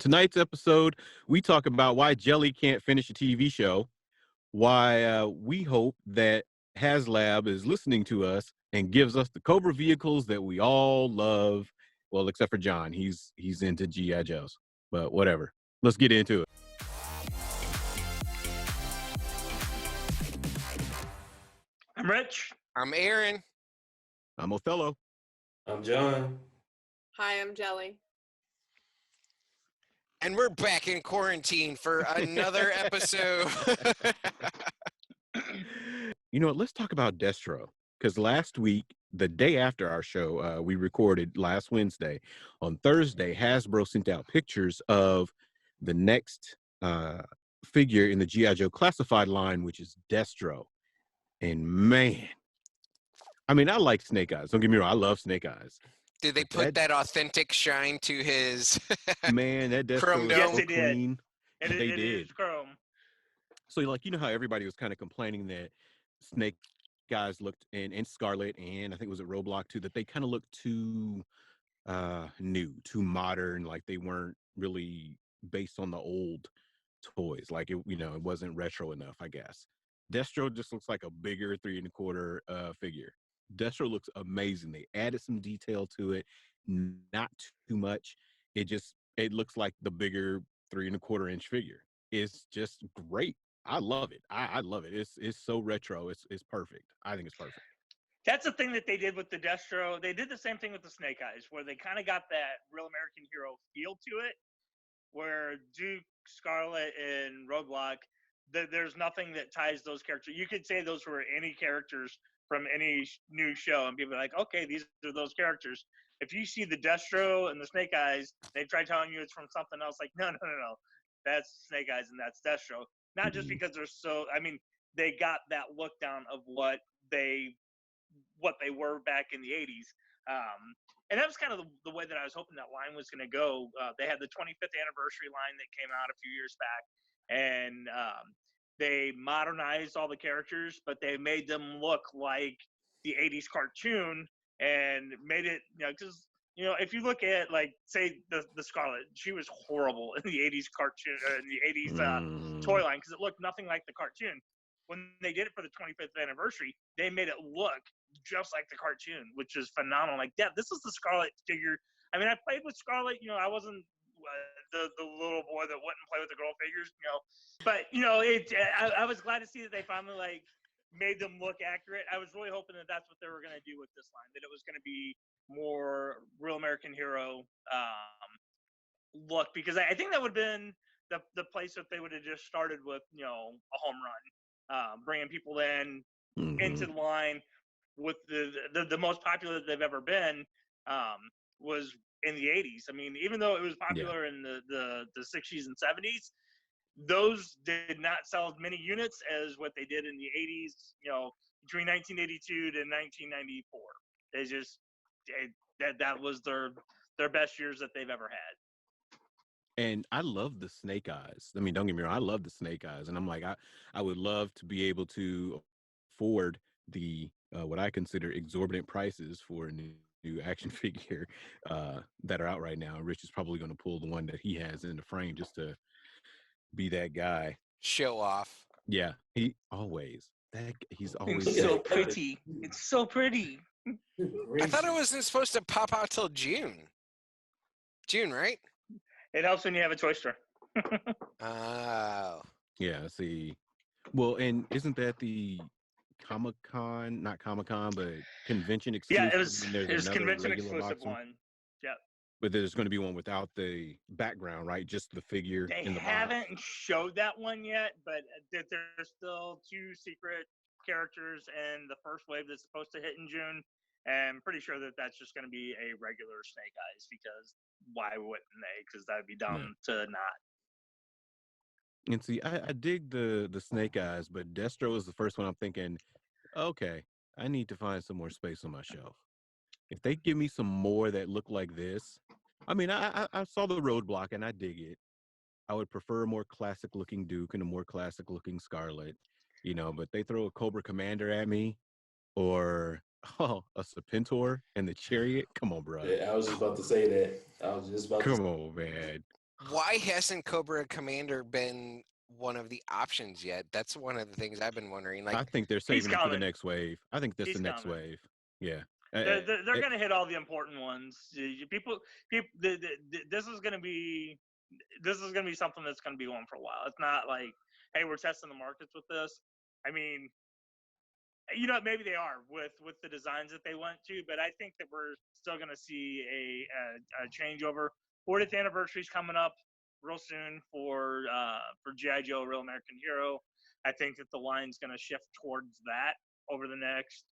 Tonight's episode, we talk about why Jelly can't finish a TV show, why we hope that HasLab is listening to us and gives us the Cobra vehicles that we all love. Well, except for John, he's into GI Joes, but whatever. Let's get into it. I'm Rich. I'm Aaron. I'm Othello. I'm John. Hi, I'm Jelly. And we're back in quarantine for another episode. You know what? Let's talk about Destro. Because last week, the day after our show, we recorded last Wednesday. On Thursday, Hasbro sent out pictures of the next figure in the GI Joe Classified line, which is Destro. And man, I mean, I like Snake Eyes. Don't get me wrong. I love Snake Eyes. Did they put that authentic shine to his man, that Destro chrome dome? Yes, they did. Clean. They It did. is chrome. So, like, you know how everybody was kind of complaining that Snake Eyes looked, and Scarlet, and I think it was at Roblox too, that they kind of looked too new, too modern, like they weren't really based on the old toys. Like, it wasn't retro enough, I guess. Destro just looks like a bigger 3 1/4 figure. Destro looks amazing. They added some detail to it, not too much. It looks like the bigger 3 1/4 inch figure. It's just great. I love it. I love it. It's so retro. It's perfect. I think it's perfect. That's the thing that they did with the Destro. They did the same thing with the Snake Eyes, where they kind of got that real American hero feel to it, where Duke, Scarlet, and Roadblock, there's nothing that ties those characters. You could say those were any characters from any new show, and people are like, okay, these are those characters. If you see the Destro and the Snake Eyes, they try telling you it's from something else. Like, no. That's Snake Eyes and that's Destro. Not just because they're so, I mean, they got that look down of what they were back in the 80s. And that was kind of the way that I was hoping that line was going to go. They had the 25th anniversary line that came out a few years back, and they modernized all the characters, but they made them look like the 80s cartoon and made it, because if you look at, like, say the Scarlet, she was horrible in the 80s cartoon, in the 80s toy line, because it looked nothing like the cartoon. When they did it for the 25th anniversary, they made it look just like the cartoon, which is phenomenal. Like, yeah, this is the Scarlet figure. I mean, I played with Scarlet. I wasn't the little boy that wouldn't play with the girl figures, But I was glad to see that they finally made them look accurate. I was really hoping that that's what they were going to do with this line, that it was going to be more real American hero look, because I think that would have been the place that they would have just started with, a home run, bringing people into the line with the most popular that they've ever been was in the 80s. I mean, even though it was popular in the 60s and 70s, those did not sell as many units as what they did in the 80s, between 1982 to 1994. They just, that was their best years that they've ever had. And I love the Snake Eyes. I mean, don't get me wrong, I love the Snake Eyes. And I'm like, I would love to be able to afford the what I consider exorbitant prices for a new action figure that are out right now. Rich is probably going to pull the one that he has in the frame just to be that guy. Show off. Yeah, he's always It's so pretty. It's so pretty. I thought it wasn't supposed to pop out till June. June, right? It helps when you have a toy store. Oh. Yeah, see. Well, and isn't that the Comic-Con, not Comic-Con, but convention exclusive? Yeah, it was convention exclusive one. Yep. But there's going to be one without the background, right? Just the figure in the box. They haven't showed that one yet, but there's still 2 secret characters in the first wave that's supposed to hit in June. And I'm pretty sure that that's just going to be a regular Snake Eyes, because why wouldn't they? Because that would be dumb to not. And see, I dig the Snake Eyes, but Destro is the first one I'm thinking, okay, I need to find some more space on my shelf. If they give me some more that look like this, I mean, I saw the Roadblock and I dig it. I would prefer a more classic looking Duke and a more classic looking Scarlet, but they throw a Cobra Commander at me or a Serpentor and the Chariot. Come on, bro. Yeah, I was just about to say that. Come on, man. Why hasn't Cobra Commander been one of the options yet? That's one of the things I've been wondering. I Like, think they're saving him for the coming. next wave. I think that's He's the next coming. wave. Yeah. They're going to hit all the important ones. People, this is going to be something that's going to be going for a while. It's not like, hey, we're testing the markets with this. I mean, maybe they are with the designs that they went to, but I think that we're still going to see a changeover. 40th anniversary is coming up real soon for GI Joe, Real American Hero. I think that the line's going to shift towards that over the next,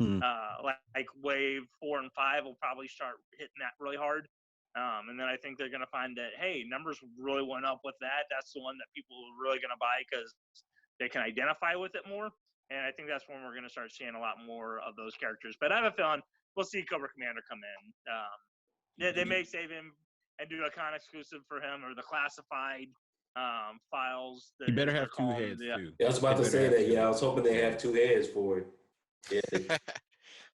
like wave 4 and 5 will probably start hitting that really hard. And then I think they're going to find that, hey, numbers really went up with that. That's the one that people are really going to buy because they can identify with it more. And I think that's when we're going to start seeing a lot more of those characters. But I have a feeling we'll see Cobra Commander come in. They may save him and do a con exclusive for him or the classified files. He better have two heads too. Yeah, I was about to say that. Yeah, I was hoping they have two heads for it. Yeah.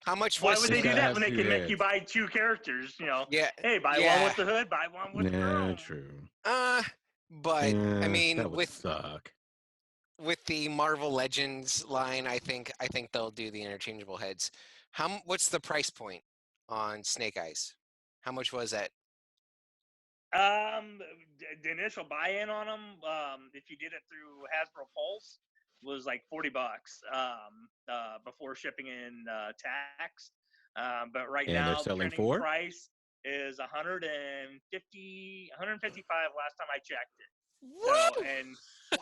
how much Why was would they do that when they can make heads. you buy two characters? Yeah. Hey, buy one with the hood, buy one with the chrome. True. But I mean, that would suck. With the Marvel Legends line, I think they'll do the interchangeable heads. What's the price point on Snake Eyes? How much was that? The initial buy-in on them, if you did it through Hasbro Pulse, was like $40 before shipping in tax. But right now, they're selling printing for price is $155 last time I checked it. What? So,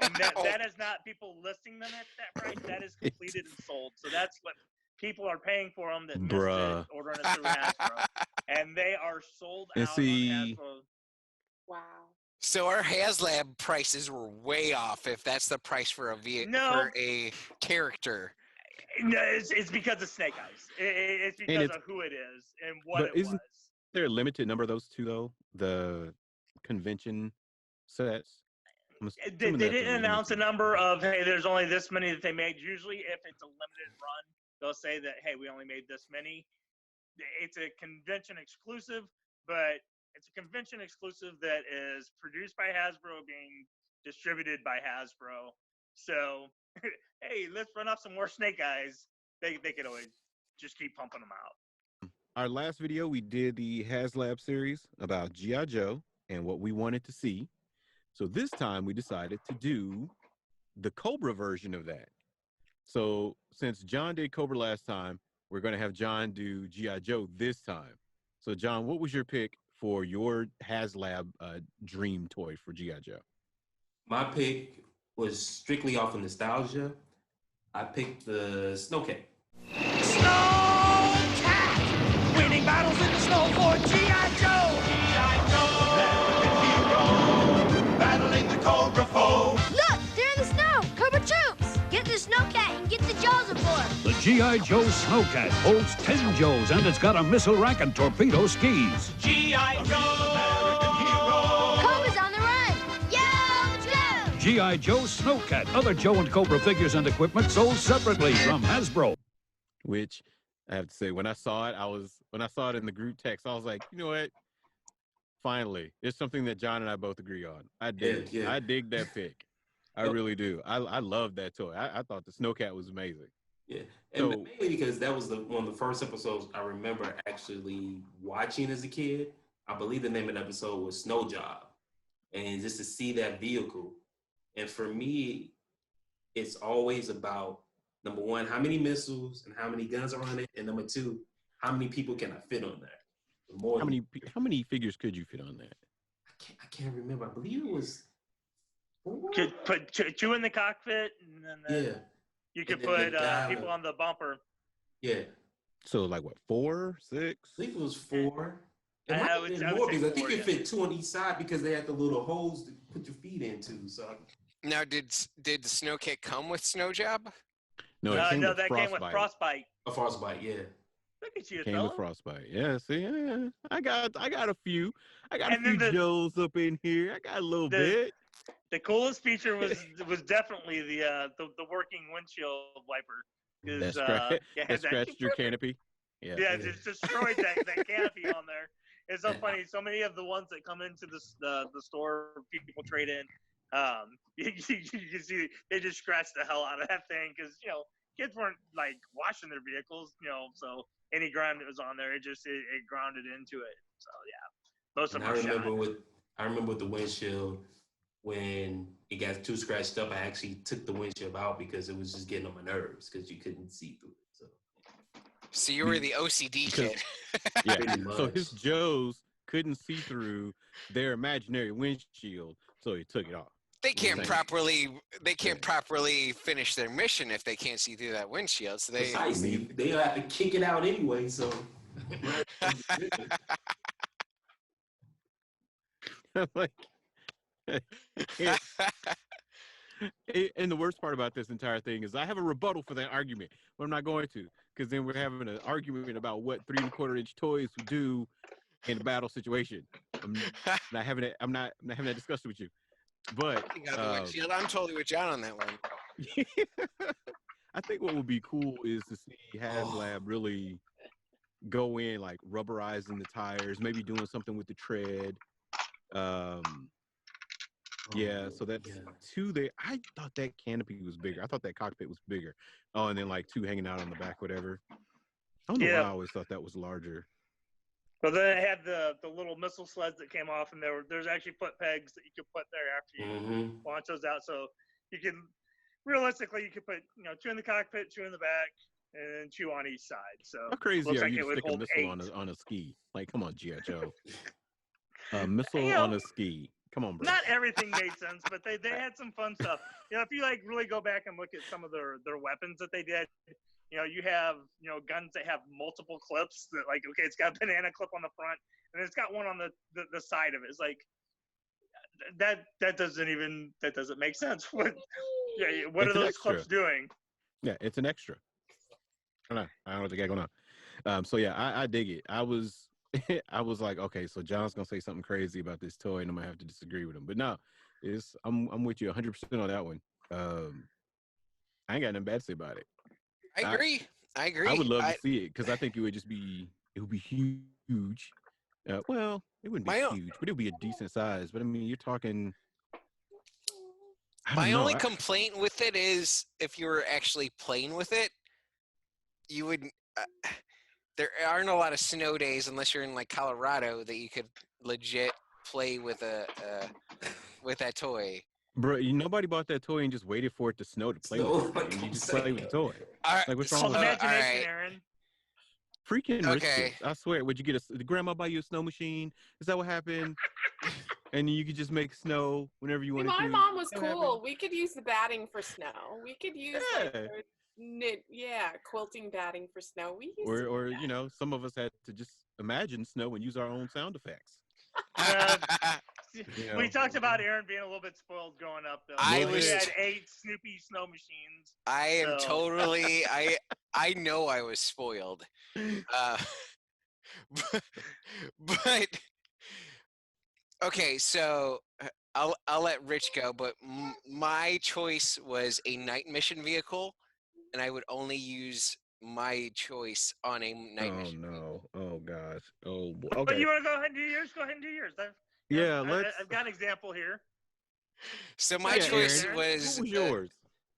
and that is not people listing them at that price. That is completed and sold. So that's what people are paying for them that missed it, ordering it through Hasbro, and they are sold out on Hasbro. Wow. So our HasLab prices were way off. If that's the price for a vehicle for a character. No, it's because of Snake Eyes. It's because of who it is and what it was. There a limited number of those two though? The convention sets. They didn't announce a number of, hey, there's only this many that they made. Usually, if it's a limited run, they'll say that, hey, we only made this many. It's a convention exclusive, but it's a convention exclusive that is produced by Hasbro, being distributed by Hasbro. So, hey, let's run off some more Snake Eyes. They could always just keep pumping them out. Our last video, we did the HasLab series about GI Joe and what we wanted to see. So this time we decided to do the Cobra version of that. So since John did Cobra last time, we're going to have John do GI Joe this time. So John, what was your pick for your HasLab dream toy for GI Joe? My pick was strictly off of nostalgia. I picked the Snowcat. Snowcat! Winning battles in the snow for GI Joe! GI Joe! American hero! Battling the Cobra foe! Look! They're in the snow! Cobra troops! Get the Snowcat and get the Jaws aboard! The GI Joe Snowcat holds 10 Joes and it's got a missile rack and torpedo skis. GI Joe! American hero! Cobra's on the run! Yo, Joe! GI Joe Snowcat. Other Joe and Cobra figures and equipment sold separately from Hasbro. Which I have to say, when I saw it in the group text, I was like, you know what? Finally, it's something that John and I both agree on. I dig that pick. I really do. I love that toy. I thought the Snowcat was amazing. Yeah, and mainly because that was one of the first episodes I remember actually watching as a kid. I believe the name of the episode was Snow Job, and just to see that vehicle. And for me, it's always about, number one, how many missiles and how many guns are on it, and number two, how many people can I fit on there? How many figures could you fit on that? I can't remember. I believe it was 4. Could put two in the cockpit, and then you could put people on the bumper. Yeah. So like what, 4, 6? I think it was 4. It I might have would been more say because I think 4, you fit 2 on each side because they had the little holes to put your feet into. So Now, did the Snowcat come with Snow Job? No, it came with that Frostbite. came with Frostbite. a Frostbite, yeah. Look at you, Came fella. with Frostbite. Yeah, see, yeah. I got a few. I got And a few then Joes up in here. I got a little bit. The coolest feature was definitely the working windshield wiper. That scratched your canopy. Yeah, just destroyed that canopy on there. It's so funny. So many of the ones that come into the store, people trade in. You see, they just scratch the hell out of that thing because kids weren't like washing their vehicles, so any grime that was on there, it grounded into it. So yeah, most of them are shot. I remember with the windshield when it got too scratched up. I actually took the windshield out because it was just getting on my nerves because you couldn't see through it. So you were the OCD kid. Yeah. Pretty much. So his Joes couldn't see through their imaginary windshield, so he took it off. They can't properly finish their mission if they can't see through that windshield. So precisely, they'll have to kick it out anyway. So. Like, and the worst part about this entire thing is I have a rebuttal for that argument, but I'm not going to, because then we're having an argument about what 3 1/4 inch toys would do in a battle situation. I'm not having that discussion with you. But I'm totally with John on that one. I think what would be cool is to see HasLab really go in, like rubberizing the tires, maybe doing something with the tread. So that's 2 there. I thought that canopy was bigger. I thought that cockpit was bigger. Oh, and then like 2 hanging out on the back, whatever. I don't know why I always thought that was larger. But then it had the little missile sleds that came off, and there's actually foot pegs that you could put there after you launch those out. So you can realistically you could put 2 in the cockpit, 2 in the back, and 2 on each side. So how crazy looks are like you it to would stick a hold missile 8. on a ski? Like, come on, GI Joe. Missile on a ski. Come on, bro. Not everything made sense, but they had some fun stuff. If you like really go back and look at some of their weapons that they did, you have guns that have multiple clips that like it's got a banana clip on the front and it's got one on the side of it. It's like that doesn't make sense. What are those clips doing? Yeah, it's an extra. I don't know what the guy going on. So yeah, I dig it. I was like, okay, so John's gonna say something crazy about this toy, and I'm gonna have to disagree with him. But no, I'm with you 100% on that one. I ain't got nothing bad to say about it. I agree. I would love to see it because I think it would be huge. Well, it wouldn't be huge, but it would be a decent size. But I mean, you're talking. My only complaint with it is if you were actually playing with it, you would. There aren't a lot of snow days unless you're in like Colorado that you could legit play with with that toy. Bro, nobody bought that toy and just waited for it to snow to play with it. And you just play with the toy. Like, what's wrong with that? Imagination, Aaron. Freaking risky. I swear. Would you get did grandma buy you a snow machine? Is that what happened? And you could just make snow whenever you want to. My mom was cool. We could use the batting for snow. We could use quilting batting for snow. We used or some of us had to just imagine snow and use our own sound effects. We talked about Aaron being a little bit spoiled growing up, though. We had 8 Snoopy snow machines. I am totally. I know I was spoiled, but okay. So I'll let Rich go. But my choice was a night mission vehicle, and I would only use my choice on a night mission. Oh no! Vehicle. Oh gosh! Oh, okay. But you want to go ahead and do yours? Go ahead and do yours. I've got an example here. So my choice Aaron, was what was yours?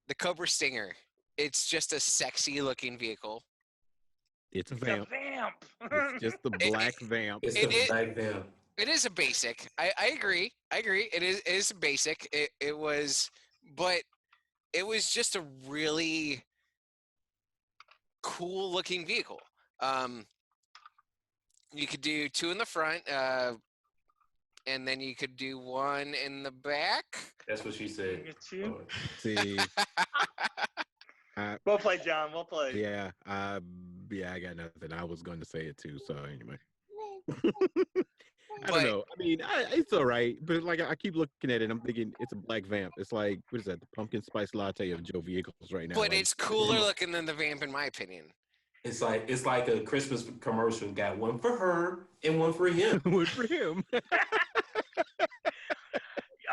The Cobra Stinger. It's just a sexy looking vehicle. It's a vamp. It's just the black vamp. It's the black vamp. It is a basic. I agree. It is a basic. It was just a really cool looking vehicle. You could do 2 in the front, and then you could do 1 in the back. That's what she said. See, we'll play, John. We'll play. Yeah, I got nothing. I was going to say it too. So anyway, I don't know. I mean, it's all right, but like I keep looking at it, I'm thinking it's a black vamp. It's like, what is that? The pumpkin spice latte of Joe vehicles right now. But it's cooler looking than the vamp, in my opinion. It's like a Christmas commercial. Got 1 for her and 1 for him. 1 for him.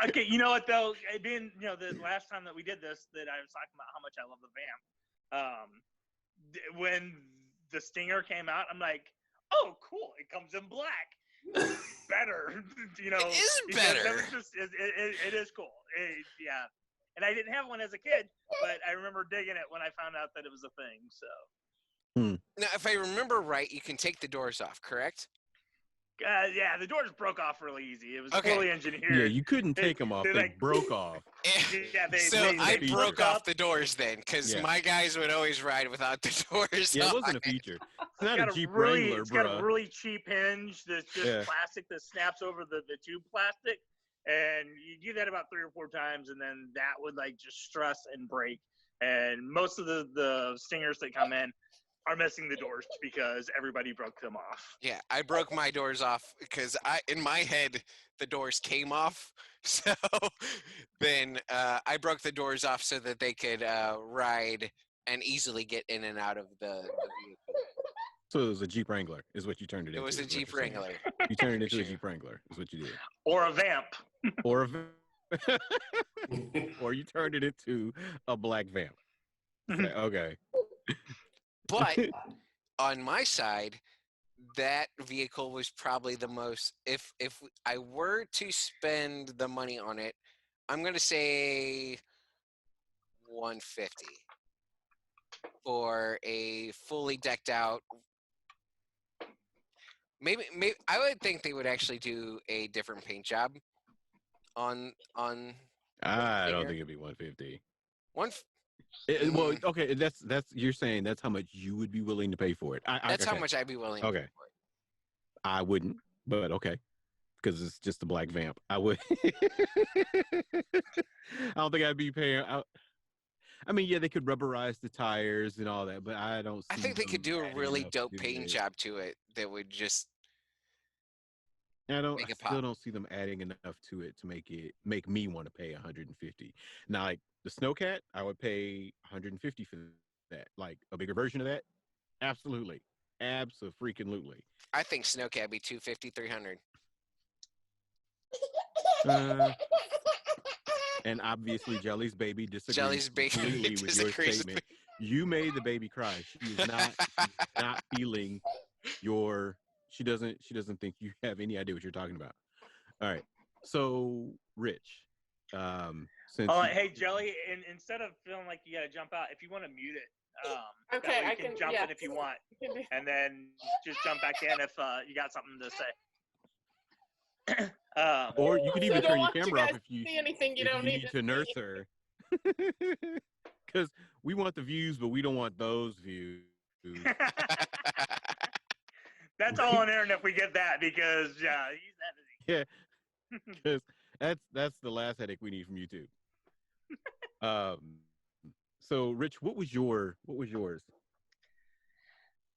Okay, you know what though? Being the last time that we did this, that I was talking about how much I love the vamp. When the Stinger came out, I'm like, oh, cool! It comes in black. better. You know, It is because better. that was just, it is cool. Yeah. And I didn't have one as a kid, but I remember digging it when I found out that it was a thing. So. Now, if I remember right, you can take the doors off, correct? Yeah, the doors broke off really easy. It was Okay. fully engineered. Yeah, you couldn't take them off. They like, broke off. Yeah, So I they broke broke off up. the doors then, because Yeah. my guys would always ride without the doors Yeah, it on. wasn't a feature. It's not Got a Jeep really, Wrangler, it's got a bruh. really cheap hinge that's just Yeah. plastic that snaps over the tube plastic. And you do that about 3 or 4 times, and then that would like just stress and break. And most of the Stingers that come in are missing the doors because everybody broke them off. Yeah, I broke my doors off because in my head, the doors came off. So then I broke the doors off so that they could ride and easily get in and out of the vehicle. So it was a Jeep Wrangler, is what you turned it into. It was a is what Jeep you're saying. Wrangler. You turned it into For a sure. Jeep Wrangler, is what you did. Or a vamp. Or or you turned it into a black vamp. Okay. But on my side, that vehicle was probably the most. If I were to spend the money on it, I'm gonna say $150 for a fully decked out. Maybe I would think they would actually do a different paint job on. I don't Stinger. think it'd be 150. One. Well, okay, that's you're saying that's how much you would be willing to pay for it. That's okay. how much I'd be willing. Okay. To pay for it. I wouldn't, but okay, because it's just a black vamp. I would. I don't think I'd be paying. I mean, yeah, they could rubberize the tires and all that, but I don't. See I think they could do a adding really enough dope to paint it. job to it that would just. I Make it still pop. don't see them adding enough to it to make me want to pay 150. Now, like the Snowcat, I would pay 150 for that. Like a bigger version of that, absolutely, absolutely. I think Snowcat would be 250, 300. And obviously, Jelly's baby disagrees Jelly's baby completely with your disagrees. statement. You made the baby cry. She is not feeling your. She doesn't think you have any idea what you're talking about. All right. So, Rich, since Hey Jelly, instead of feeling like you gotta jump out, if you want to mute it, Okay, that way you can jump in if you want, and then just jump back in if you got something to say. or you could even don't turn your want you camera off guys if you see anything you if don't you need to nurse see. her. Because we want the views, but we don't want those views. That's all on air, and if we get that, because he's editing. Yeah, because that's the last headache we need from YouTube. So Rich, what was yours?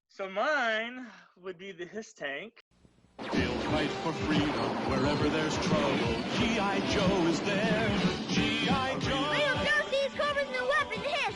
So mine would be the Hiss Tank. They'll fight for freedom wherever there's trouble. G.I. Joe is there. G.I. Joe. Hey, observe these Cobra's new weapon, Hiss!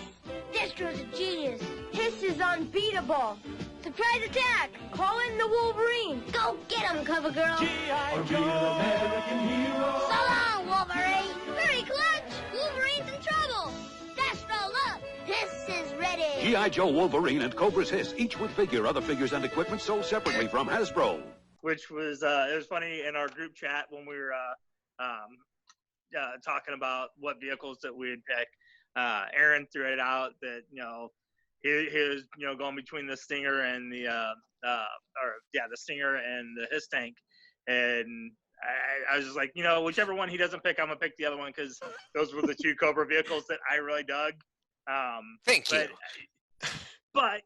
Destro's a genius. Hiss is unbeatable. Surprise attack! Call in the Wolverine. Go get him, cover girl. G.I. Joe, American hero. So long, Wolverine. Hurry, Clutch. Wolverine's in trouble. Destro, look. Hiss is ready. G.I. Joe, Wolverine, and Cobra's Hiss, each with figure. Other figures and equipment sold separately from Hasbro. Which was it was funny in our group chat when we were talking about what vehicles that we'd pick. Aaron threw it out that he was going between the Stinger and the Stinger and the Hiss Tank, and I was just like, whichever one he doesn't pick, I'm gonna pick the other one because those were the two Cobra vehicles that I really dug. Thank you. But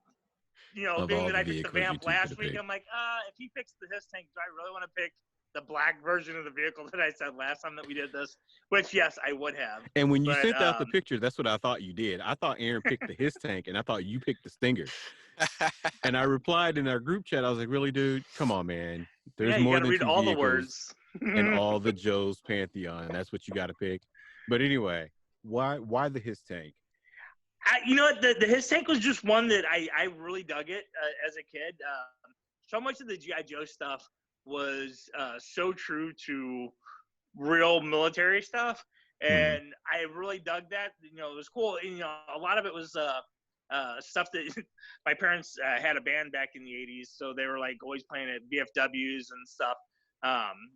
Of being all that I the picked the vehicles you Vamp two last could've week, picked. I'm like, if he picks the Hiss Tank, do I really want to pick the black version of the vehicle that I said last time that we did this? Which, yes, I would have. And when you But, sent out the picture, that's what I thought you did. I thought Aaron picked the Hiss Tank, and I thought you picked the Stinger. And I replied in our group chat. I was like, "Really, dude? Come on, man. There's yeah, you more gotta than read two all the vehicles words. and all the Joe's pantheon. That's what you got to pick." But anyway, why the Hiss Tank? The Hiss Tank was just one that I really dug it as a kid. So much of the GI Joe stuff was so true to real military stuff, and I really dug that. It was cool. And, a lot of it was stuff that my parents had a band back in the '80s, so they were like always playing at VFWs and stuff.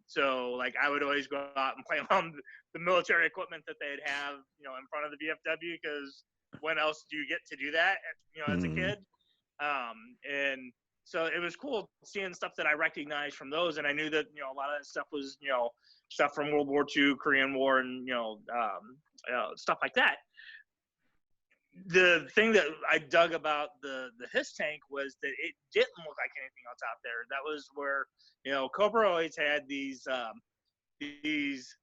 So like I would always go out and play around the military equipment that they'd have, in front of the VFW, because when else do you get to do that, as a kid? And so it was cool seeing stuff that I recognized from those, and I knew that a lot of that stuff was stuff from World War II, Korean War, and stuff like that. The thing that I dug about the HISS tank was that it didn't look like anything else out there. That was where Cobra always had these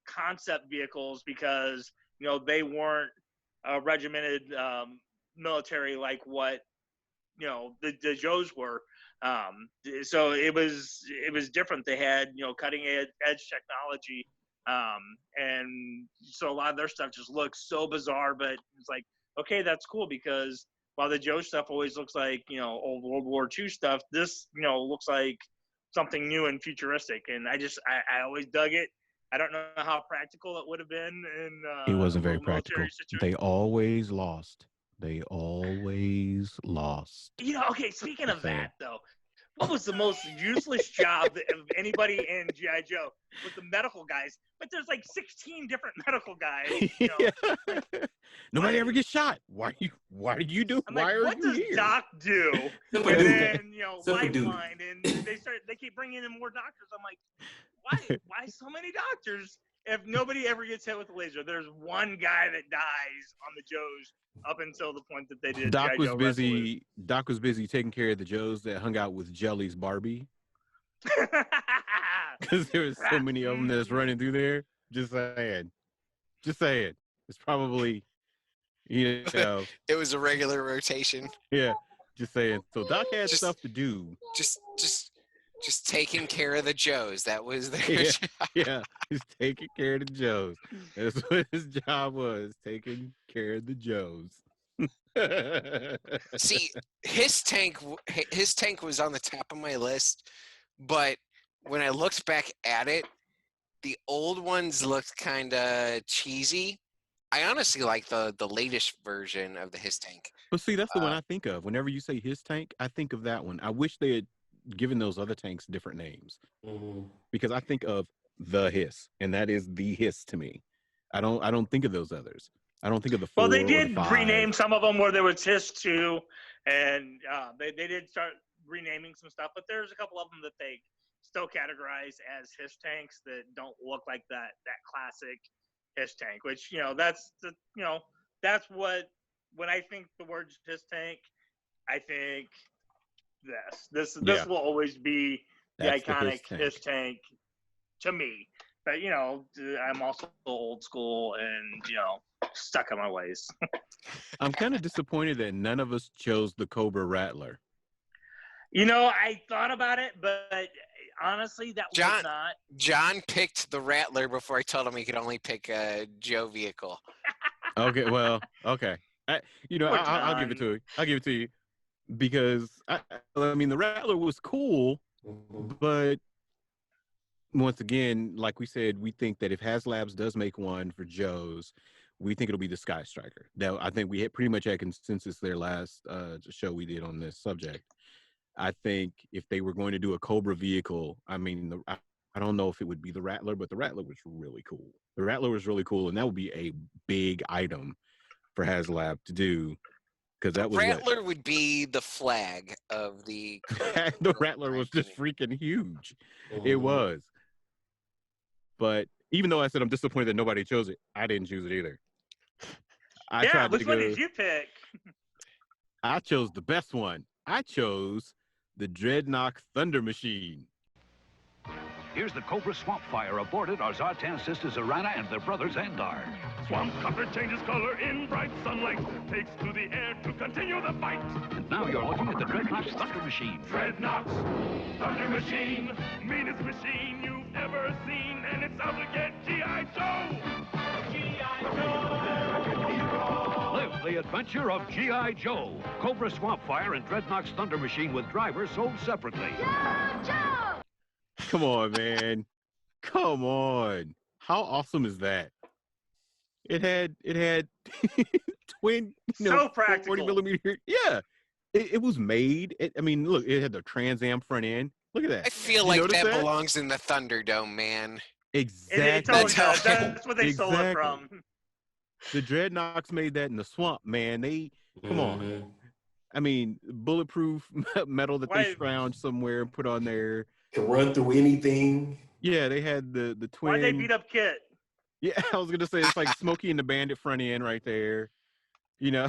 concept vehicles, because they weren't regimented military like what the Joes were. So it was different. They had cutting edge technology, and so a lot of their stuff just looks so bizarre, but it's like, okay, that's cool, because while the Joe stuff always looks like old World War II stuff, this looks like something new and futuristic, and I always dug it. I don't know how practical it would have been in It wasn't a very military practical. situation. They always lost. They always lost. Okay, speaking of that, though, what was the most useless job of anybody in GI Joe? With the medical guys, but there's like 16 different medical guys. Nobody ever gets shot. Why do you do? I'm Why like, are what you does here? Doc do? Simple And dude. then Simple dude. Lifeline, and they keep bringing in more doctors. I'm like, why so many doctors? If nobody ever gets hit with a laser, there's one guy that dies on the Joes up until the point that they did. Doc G.I. was Joe busy. Doc was busy taking care of the Joes that hung out with Jelly's Barbie, because there was so many of them that's running through there. Just saying. It's probably, It was a regular rotation. yeah. Just saying. So Doc had Just- stuff to do. Just taking care of the Joes. That was their Yeah. job. Yeah, he's taking care of the Joes. That's what his job was, taking care of the Joes. See, his tank was on the top of my list, but when I looked back at it, the old ones looked kind of cheesy. I honestly like the latest version of the his tank. But see, that's the one I think of. Whenever you say his tank, I think of that one. I wish they had given those other tanks different names, because I think of the Hiss, and that is the Hiss to me. I don't think of those others. I don't think of the 4 Well, they or did the 5. rename some of them where there was HISS 2, and they did start renaming some stuff, but there's a couple of them that they still categorize as HISS tanks that don't look like that classic HISS tank, which that's what, when I think the word HISS tank, I think this will always be That's the iconic the HISS tank to me. But I'm also old school and stuck in my ways. I'm kind of disappointed that none of us chose the Cobra Rattler. I thought about it, but honestly, that was not. John picked the Rattler before I told him he could only pick a Joe vehicle. Okay, well, okay. I'll give it to you. I'll give it to you, because I mean, the Rattler was cool, but once again, like we said, we think that if HasLabs does make one for Joe's, we think it'll be the Sky Striker. Now, I think we had pretty much had consensus there last show we did on this subject. I think if they were going to do a Cobra vehicle, I mean, I don't know if it would be the Rattler, but the Rattler was really cool. The Rattler was really cool, and that would be a big item for HasLab to do, because that was Rattler would be the flag of the. The Rattler was just freaking huge. It was. But even though I said I'm disappointed that nobody chose it, I didn't choose it either. Which one did you pick? I chose the best one. I chose the Dreadnought Thunder Machine. Here's the Cobra Swamp Fire aborted our Zartan sisters Arana and their brother Xandar. Swamp Copter changes color in bright sunlight, takes to the air to continue the fight. And now you're looking at the Dreadnought's Thunder Machine. Dreadnought's Thunder Machine, meanest machine you've ever seen, and it's out to get G.I. Joe! G.I. Joe! Live the adventure of G.I. Joe. Cobra Swamp Fire and Dreadnought's Thunder Machine with driver sold separately. Joe! Come on, man. Come on. How awesome is that? It had twin, so practical. 40 millimeter. Yeah. It was made. I mean, look, it had the Trans Am front end. Look at that. I feel You like notice that belongs in the Thunderdome, man. Exactly. It totally That's does. how- That's what they stole it from. The Dreadnoks made that in the swamp, man. They come on. Mhm. I mean, bulletproof metal that they Why- found somewhere and put on there. Can run through anything. Yeah, they had the twin. Why'd they beat up Kit? Yeah, I was gonna say it's like Smokey and the Bandit front end right there. You know,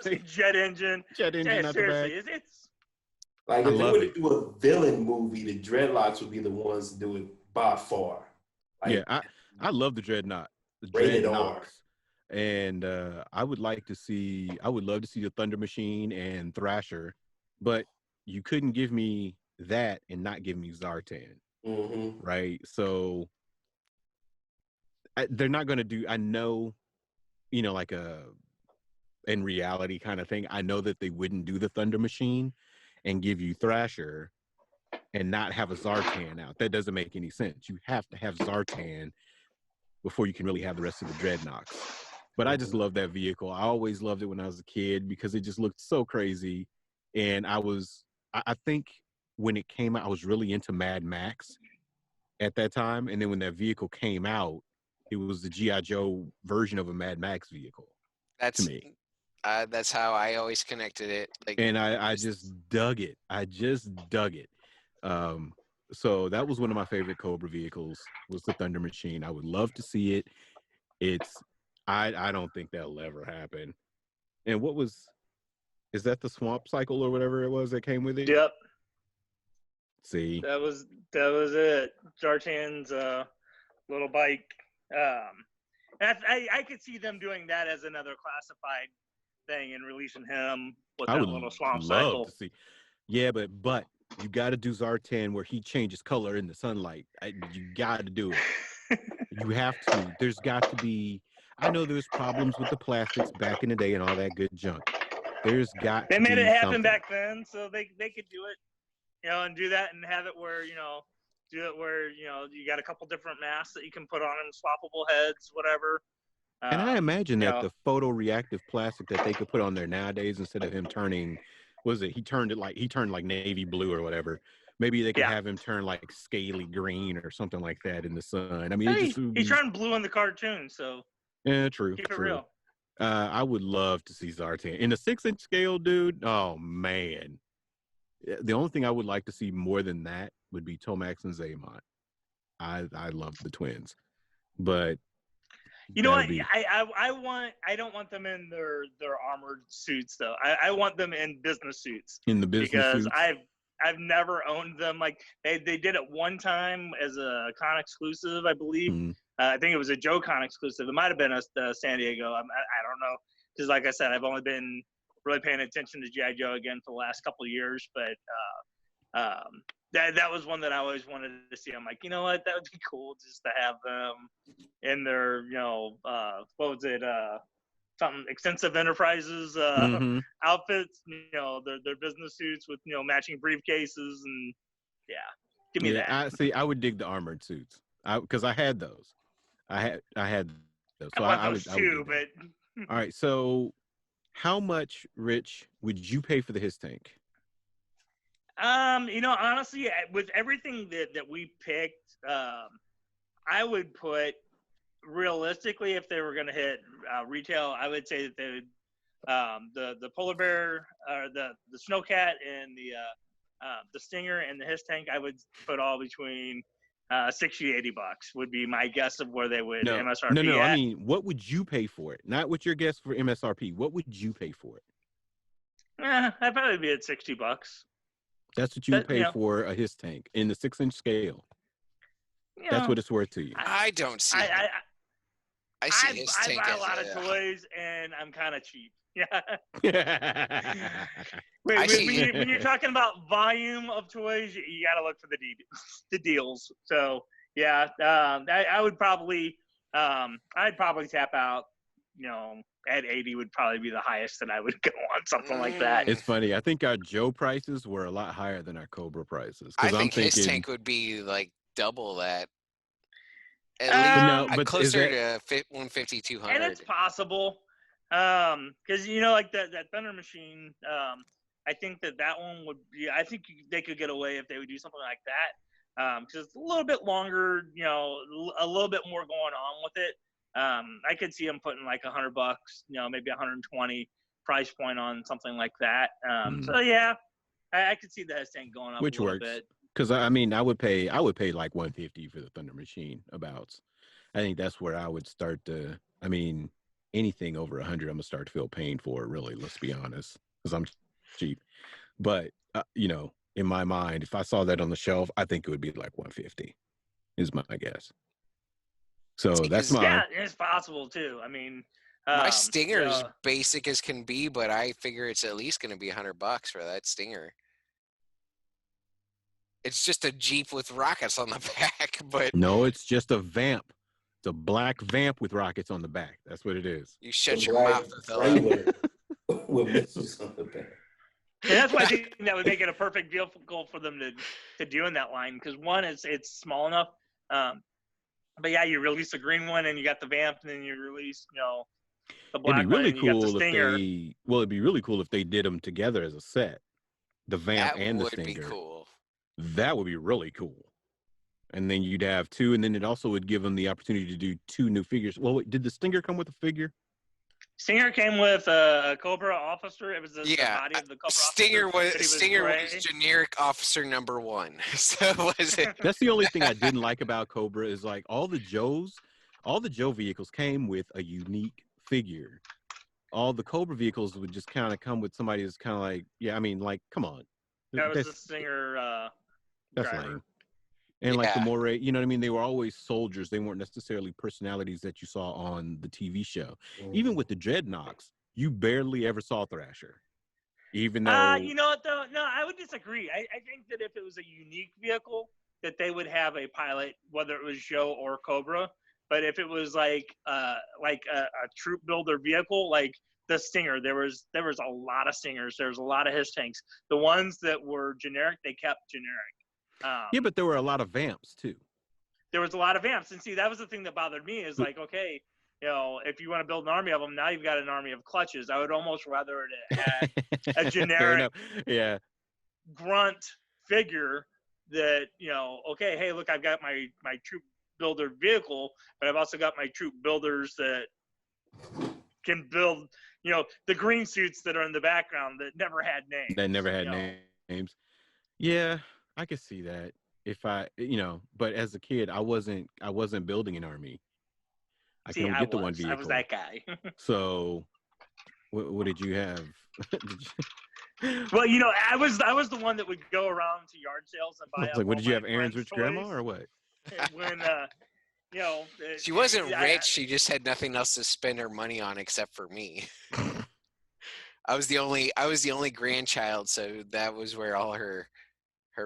Right. Jet engine. jet engine Yeah, at the back. seriously, it's Like I if they love were it. to do a villain movie, the Dreadlocks would be the ones to do it by far. Like, Yeah, I love the Dreadnought, the Rated R. Dreadnoks, and I would love to see the Thunder Machine and Thrasher, but you couldn't give me that and not give me Zartan, Mm-hmm. right? So they're not going to do. I know, like in reality kind of thing. I know that they wouldn't do the Thunder Machine and give you Thrasher and not have a Zartan out. That doesn't make any sense. You have to have Zartan before you can really have the rest of the Dreadnoks. But I just love that vehicle. I always loved it when I was a kid because it just looked so crazy. And I think when it came out, I was really into Mad Max at that time. And then when that vehicle came out, it was the GI Joe version of a Mad Max vehicle That's to me. that's how I always connected it. Like, And I just dug it. I just dug it. So that was one of my favorite Cobra vehicles was the Thunder Machine. I would love to see it. I don't think that'll ever happen. And is that the Swamp Cycle or whatever it was that came with it? Yep. See, That was it. Zartan's little bike. And I could see them doing that as another classified thing and releasing him with I that would little swamp love cycle. to see. Yeah, but you got to do Zartan where he changes color in the sunlight. You got to do it. You have to. There's got to be. I know there's problems with the plastics back in the day and all that good junk. There's got They to made be it happen something. back then, so they could do it, and do that and have it where you got a couple different masks that you can put on them, swappable heads, whatever. And I imagine that know. the photoreactive plastic that they could put on there nowadays, instead of him turning, he turned like navy blue or whatever. Maybe they could have him turn like scaly green or something like that in the sun. I mean, He turned blue in the cartoon, so yeah, true. keep it True. real. I would love to see Zartan in a 6-inch scale, dude. Oh man, the only thing I would like to see more than that would be Tomax and Zaymont. I love the twins, but you know what? be... I don't want them in their armored suits though. I want them in business suits. In the business because suits? I've never owned them. Like they did it one time as a con exclusive, I believe. Mm-hmm. I think it was a Joe Con exclusive. It might have been a San Diego. I don't know, because like I said, I've only been really paying attention to GI Joe again for the last couple of years. But that was one that I always wanted to see. I'm like, you know what, that would be cool just to have them in their, what was it, something Extensive Enterprises outfits, their business suits with matching briefcases, and give me that. I would dig the armored suits because I had those. I had those. So I would too, but all right. So, how much, Rich, would you pay for the His Tank? Honestly, with everything that we picked, I would put, realistically, if they were going to hit retail, I would say that they would, the polar bear, the snowcat, and the stinger and the His Tank, I would put all between $60-$80 would be my guess of where they would MSRP. No. At. I mean, what would you pay for it? Not what your guess for MSRP. What would you pay for it? I'd probably be at $60. That's what you would pay for a His Tank in the 6-inch scale. That's what it's worth to you. I don't see. I see His Tank buy as a lot of toys, and I'm kind of cheap. Yeah. When you're talking about volume of toys, you got to look for the deals. So yeah, I would probably, I'd probably tap out. At 80 would probably be the highest that I would go on something like that. It's funny. I think our Joe prices were a lot higher than our Cobra prices. I think His Tank would be like double that. At least closer to 150, 200. And it's possible. Because like that Thunder Machine, I think that one would be. I think they could get away if they would do something like that, because it's a little bit longer. A little bit more going on with it. I could see them putting like $100, maybe 120 price point on something like that. So yeah, I could see the Hess tank going up Which a little works. bit. Because I mean, I would pay like 150 for the Thunder Machine. I think that's where I would start to. I mean, anything over 100, I'm gonna start to feel pain for. Really, let's be honest, because I'm cheap. But in my mind, if I saw that on the shelf, I think it would be like 150. Is my guess. So that's mine. Yeah, it's possible too. I mean, my Stinger is basic as can be, but I figure it's at least going to be $100 for that Stinger. It's just a Jeep with rockets on the back, but no, it's just a vamp. It's a black vamp with rockets on the back. That's what it is. You shut your mouth, trailer with missiles on the back. And that's why I think that would make it a perfect vehicle for them to do in that line. Because one, it's small enough. But yeah, you release the green one and you got the vamp, and then you release the black one and you got the Stinger. It'd be really cool if they did them together as a set. The vamp and the Stinger. That would be cool. That would be really cool. And then you'd have two, and then it also would give them the opportunity to do two new figures. Well, wait, did the Stinger come with a figure? Stinger came with a Cobra officer. It was the body of the Cobra Stinger officer. Stinger was generic officer number 1. So was it? That's the only thing I didn't like about Cobra is like all the Joe vehicles came with a unique figure. All the Cobra vehicles would just kind of come with somebody that's kind of like, yeah, I mean, like, come on. That was the Stinger that's driver. lame. And like the Moray, you know what I mean? They were always soldiers. They weren't necessarily personalities that you saw on the TV show. Even with the Dreadnoks, you barely ever saw Thrasher. Even though... you know what, though? No, I would disagree. I think that if it was a unique vehicle, that they would have a pilot, whether it was Joe or Cobra. But if it was like a troop builder vehicle, like the Stinger, there was a lot of Stingers. There was a lot of his tanks. The ones that were generic, they kept generic. Yeah, but there were a lot of vamps too. There was a lot of vamps, and see, that was the thing that bothered me. Is like, okay, if you want to build an army of them, now you've got an army of clutches. I would almost rather it had a generic, grunt figure that okay, hey, look, I've got my troop builder vehicle, but I've also got my troop builders that can build, the green suits that are in the background that never had names. That never had names. Yeah. I could see that if but as a kid, I wasn't building an army. I couldn't get the one vehicle. I was that guy. So, what did you have? Well, I was the one that would go around to yard sales and buy. Like, what did you have? Aaron's rich grandma or what? When she wasn't rich. She just had nothing else to spend her money on except for me. I was the only grandchild, so that was where all her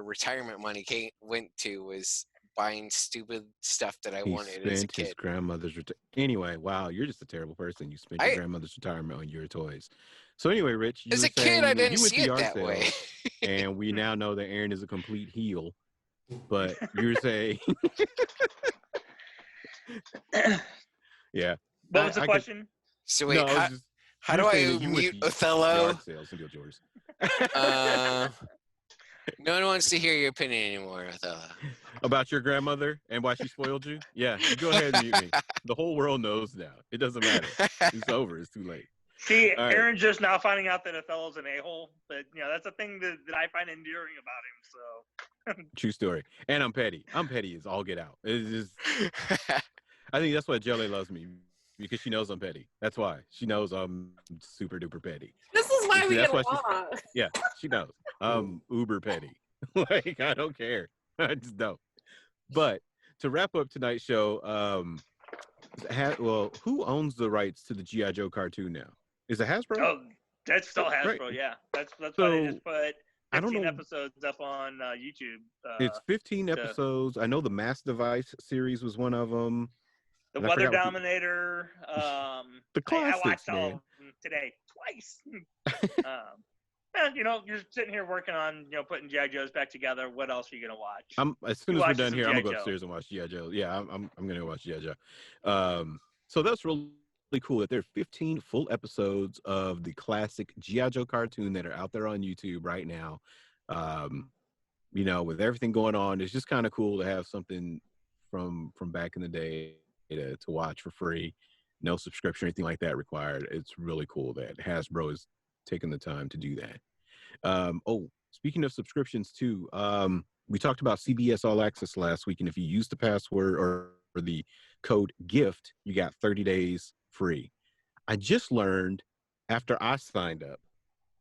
retirement money went to, was buying stupid stuff that I wanted as a kid. His grandmother's anyway, wow, you're just a terrible person. You spent your grandmother's retirement on your toys. So anyway, Rich, as a kid, I didn't see it that way. And we now know that Aaron is a complete heel. But you're saying, yeah. What was the question? So wait, how do I mute Othello? Yard sales and yours. No one wants to hear your opinion anymore, Othello. About your grandmother and why she spoiled you? Yeah, you go ahead and mute me. The whole world knows now. It doesn't matter. It's over. It's too late. See, Aaron's just now finding out that Othello's an a-hole. But, that's a thing that I find endearing about him. So true story. And I'm petty. I'm petty as all get out. It's just, I think that's why Jelly loves me. Because she knows I'm petty. That's why. She knows I'm super duper petty. This is why we get along. Yeah, she knows. I'm uber petty. Like, I don't care. I just don't. But to wrap up tonight's show, who owns the rights to the GI Joe cartoon now? Is it Hasbro? Oh, that's still Hasbro, right. Yeah. That's why they just put 15 episodes up on YouTube. It's 15 episodes. I know the Mass Device series was one of them. The Weather Dominator. The classics, I watched man. all of them today twice. You're sitting here working on, putting GI Joes back together. What else are you gonna watch? As soon as we're done here, I'm gonna go upstairs and watch GI Joe. Yeah, I'm gonna watch GI Joe. So that's really cool that there are 15 full episodes of the classic GI Joe cartoon that are out there on YouTube right now. With everything going on, it's just kind of cool to have something from back in the day to watch for free, no subscription or anything like that required. It's really cool that Hasbro is taking the time to do that. Speaking of subscriptions too, we talked about CBS All Access last week, and if you use the password or the code GIFT, you got 30 days free. I just learned after I signed up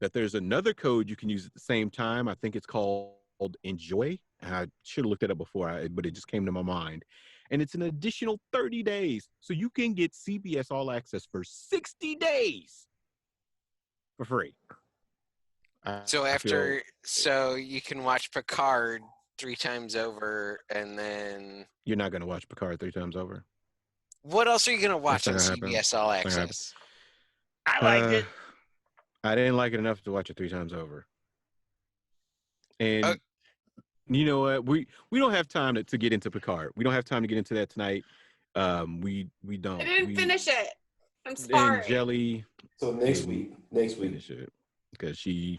that there's another code you can use at the same time. I think it's called Enjoy. I should have looked it up before, but it just came to my mind. And it's an additional 30 days. So you can get CBS All Access for 60 days for free. So you can watch Picard 3 times over, and then You're not going to watch Picard 3 times over. what else are you gonna watch on That's not gonna CBS All Access? I liked it. I didn't like it enough to watch it 3 times over. And you know what? We don't have time to get into Picard. We don't have time to get into that tonight. We don't. I didn't finish it. I'm sorry. And Jelly. So next week. Finish it because she's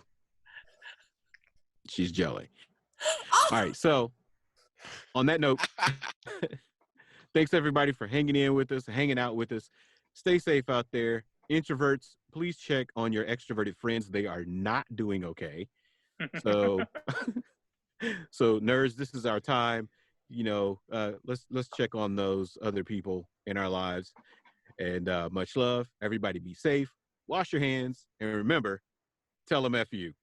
Jelly. All right. So on that note, thanks everybody for hanging in with us, hanging out with us. Stay safe out there. Introverts, please check on your extroverted friends. They are not doing okay. So nerds, this is our time. Let's check on those other people in our lives. And much love. Everybody be safe. Wash your hands. And remember, tell them F you.